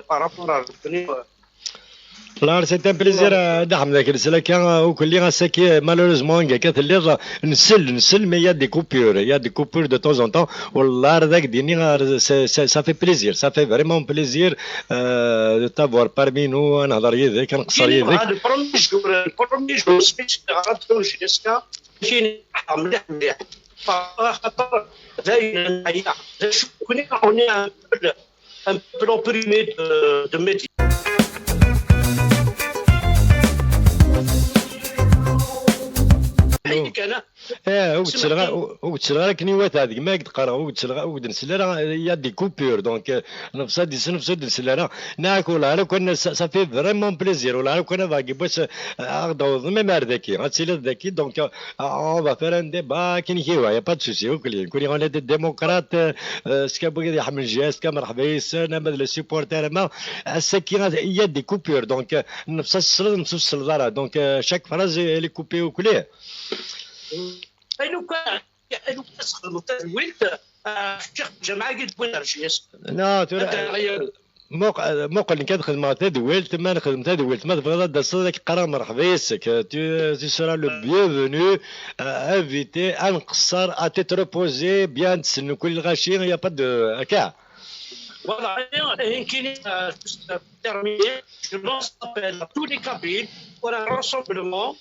par rapport à revenir. لا سي ان بليزير دعم ذاك الرساله كان وكل غا ساكي مالوريزمون كاع اللي نسل مي يا دي كوبور دو طون ان طون والله ذاك ديني سا في بليزير سا في فريمون بليزير دو تافوار بارمي نو نهضر يدك نقصر يدك البرومي جور سميت غادرو جيسكا ماشي مليح مليح خاطر باين كوني un peu opprimé de métier. وتشلغا كني وات هذيك ما تقرا وتنسلا يا دي كوبور دونك نفسا دي نفسا نسلا ناكل على كنا صافي فريمون بليزير ولا كنا باقي باش اغدو ميم ذاكي غتسيل ذاكي دونك اون فا فير ان ديبا كاين كيوا يا با دو سوسي كوني اون دي ديموقراط سكا بغي يحمل جاست مرحبا يسنا ما لو سيبورتير ما السكي يا دي كوبور دونك نفسا السلطه نفس السلطه دونك شاك فراز لي كوبي وكليه لو كان تزويلت الشيخ جماعه قد بوين رجيس لا موقع اللي كتخدم تدويلت ما نخدم تدويلت ما تبغى تصدق قرا مرحبا يسك tu seras le bienvenu invité نقصر à te reposer bien تسنو كل غاشي يا با دو هكا Voilà, juste terminer, je lance appel à tous les cabines pour un rassemblement